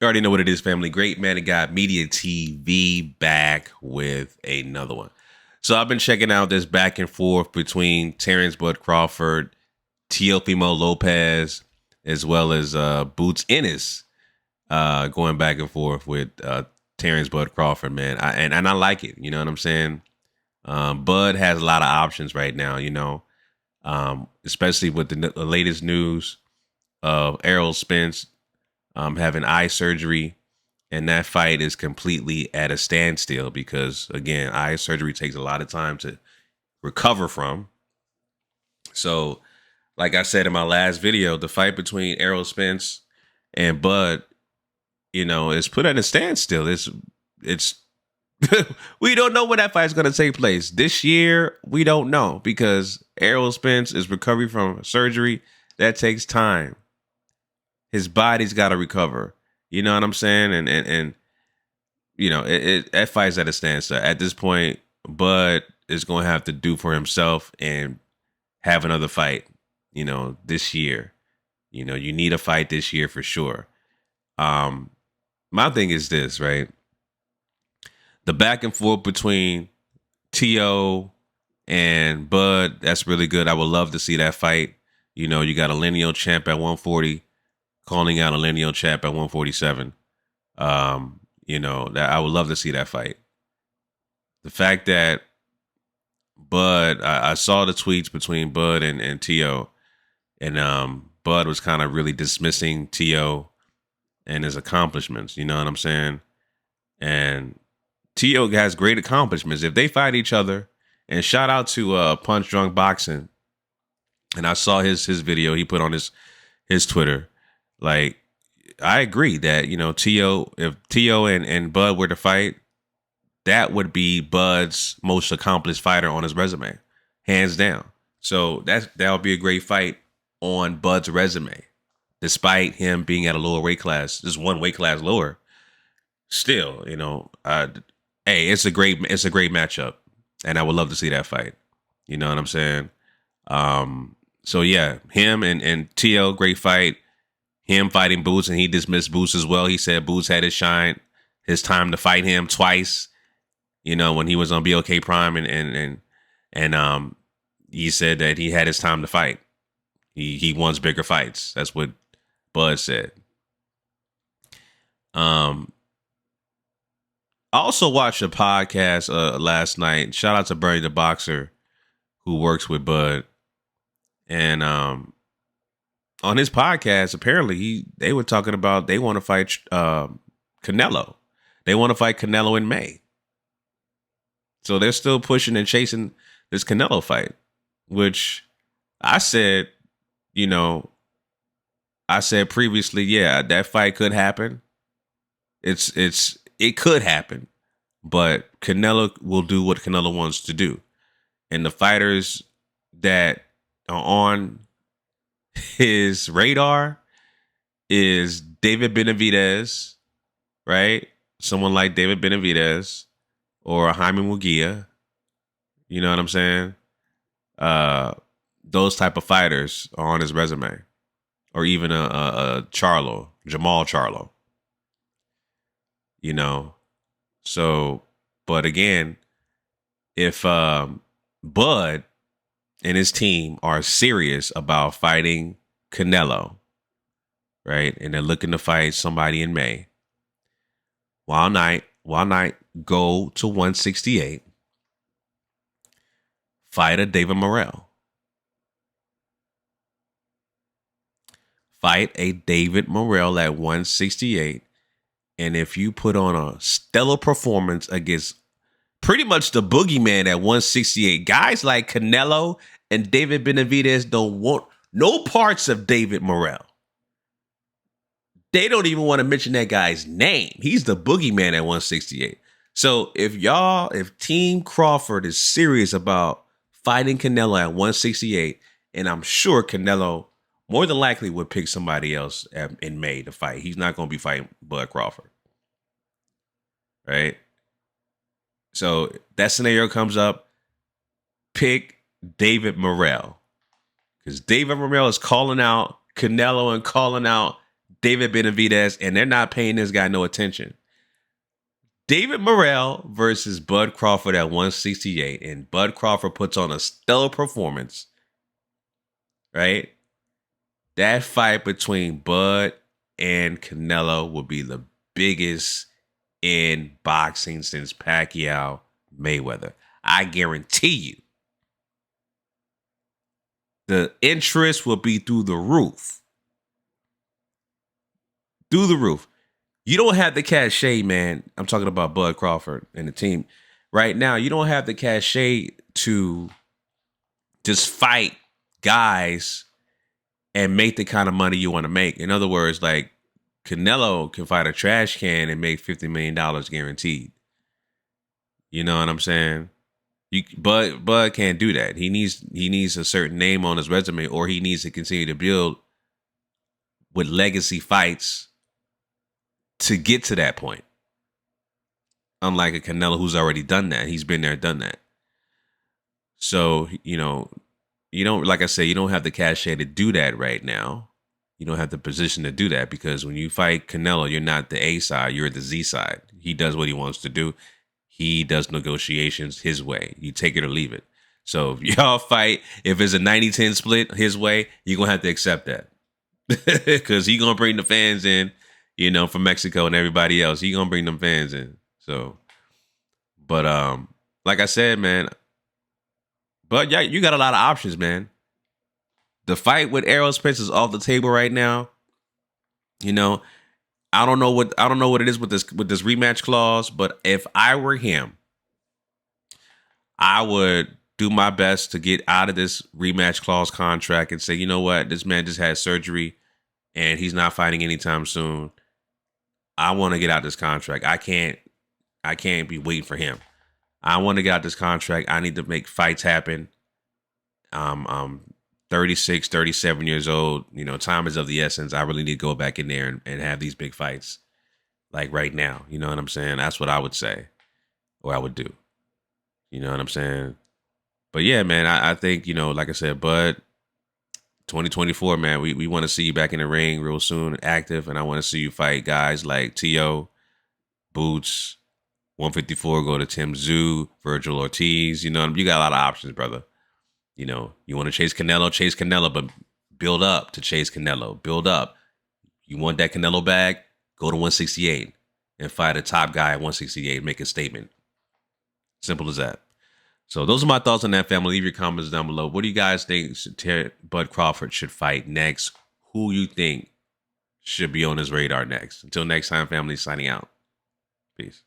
already know what it is, family. Great Man of God Media TV back with another one. So I've been checking out this back and forth between Terence Crawford, Teofimo Lopez, as well as Boots Ennis, going back and forth with Terence Crawford, man. And I like it. You know what I'm saying? Bud has a lot of options right now, you know, especially with the latest news of Errol Spence having eye surgery, and that fight is completely at a standstill because, again, eye surgery takes a lot of time to recover from. So, like I said in my last video, the fight between Errol Spence and Bud, you know, is put at a standstill. It's we don't know when that fight is going to take place this year. We don't know because Errol Spence is recovering from surgery. That takes time. His body's got to recover. You know what I'm saying? And you know, that fight's at a standstill. At this point, Bud is going to have to do for himself and have another fight, you know, this year. You know, you need a fight this year for sure. My thing is this, right? The back and forth between T.O. and Bud, that's really good. I would love to see that fight. You know, you got a lineal champ at 140. Calling out a lineal champ at 147. You know, that I would love to see that fight. The fact that Bud, I saw the tweets between Bud and T.O. And Bud was kind of really dismissing T.O. and his accomplishments. You know what I'm saying? And T.O. has great accomplishments. If they fight each other, and shout out to Punch Drunk Boxing. And I saw his video he put on his Twitter. Like, I agree that, you know, if T.O. and Bud were to fight, that would be Bud's most accomplished fighter on his resume, hands down. So that would be a great fight on Bud's resume, despite him being at a lower weight class, just one weight class lower. Still, you know, hey, it's a great matchup, and I would love to see that fight. You know what I'm saying? So yeah, him and T.O., great fight. Him fighting Boots, and he dismissed Boots as well. He said Boots had his time to fight him twice. You know, when he was on BOK Prime, and he said that he had his time to fight. He wants bigger fights. That's what Bud said. I also watched a podcast last night. Shout out to Bernie the Boxer, who works with Bud, and on his podcast, apparently they were talking about they want to fight Canelo. They want to fight Canelo in May. So they're still pushing and chasing this Canelo fight, which I said, you know, I said previously, yeah, that fight could happen. It could happen, but Canelo will do what Canelo wants to do. And the fighters that are on his radar is David Benavidez, right? Someone like David Benavidez or Jaime Munguia. You know what I'm saying? Those type of fighters are on his resume, or even a Jamal Charlo. You know, so, but again, if Bud and his team are serious about fighting Canelo, right? And they're looking to fight somebody in May. Why not go to 168, fight a David Morrell. Fight a David Morrell at 168. And if you put on a stellar performance against pretty much the boogeyman at 168, guys like Canelo and David Benavidez don't want no parts of David Morrell. They don't even want to mention that guy's name. He's the boogeyman at 168. So if Team Crawford is serious about fighting Canelo at 168, and I'm sure Canelo more than likely would pick somebody else in May to fight. He's not going to be fighting Bud Crawford. Right? So that scenario comes up, pick David Morrell. Because David Morrell is calling out Canelo and calling out David Benavidez, and they're not paying this guy no attention. David Morrell versus Bud Crawford at 168, and Bud Crawford puts on a stellar performance, right? That fight between Bud and Canelo will be the biggest in boxing since Pacquiao Mayweather. I guarantee you. The interest will be through the roof. Through the roof. You don't have the cachet, man. I'm talking about Bud Crawford and the team. Right now, you don't have the cachet to just fight guys and make the kind of money you want to make. In other words, like Canelo can fight a trash can and make $50 million guaranteed. You know what I'm saying? Bud can't do that. He needs a certain name on his resume, or he needs to continue to build with legacy fights to get to that point. Unlike a Canelo who's already done that. He's been there, done that. So, you don't, like I say, you don't have the cachet to do that right now. You don't have the position to do that, because when you fight Canelo, you're not the A side, you're the Z side. He does what he wants to do. He does negotiations his way. You take it or leave it. So if y'all fight, if it's a 90-10 split his way, you're going to have to accept that. Because he's going to bring the fans in, from Mexico and everybody else. He's going to bring them fans in. So, but like I said, man, but yeah, you got a lot of options, man. The fight with Errol Spence is off the table right now. I don't know what it is with this rematch clause, but if I were him, I would do my best to get out of this rematch clause contract and say, you know what, this man just had surgery and he's not fighting anytime soon. I want to get out this contract. I can't be waiting for him. I want to get out this contract. I need to make fights happen. I'm 36, 37 years old. Time is of the essence. I really need to go back in there and have these big fights like right now. You know what I'm saying? That's what I would say, or I would do. You know what I'm saying? But yeah, man, I think, like I said, Bud, 2024, man, we want to see you back in the ring real soon, active. And I want to see you fight guys like T.O, Boots, 154, go to Tim Zoo, Virgil Ortiz. You got a lot of options, brother. You want to chase Canelo, but build up to chase Canelo. Build up. You want that Canelo bag? Go to 168 and fight a top guy at 168. Make a statement. Simple as that. So those are my thoughts on that, family. Leave your comments down below. What do you guys think Bud Crawford should fight next? Who you think should be on his radar next? Until next time, family, signing out. Peace.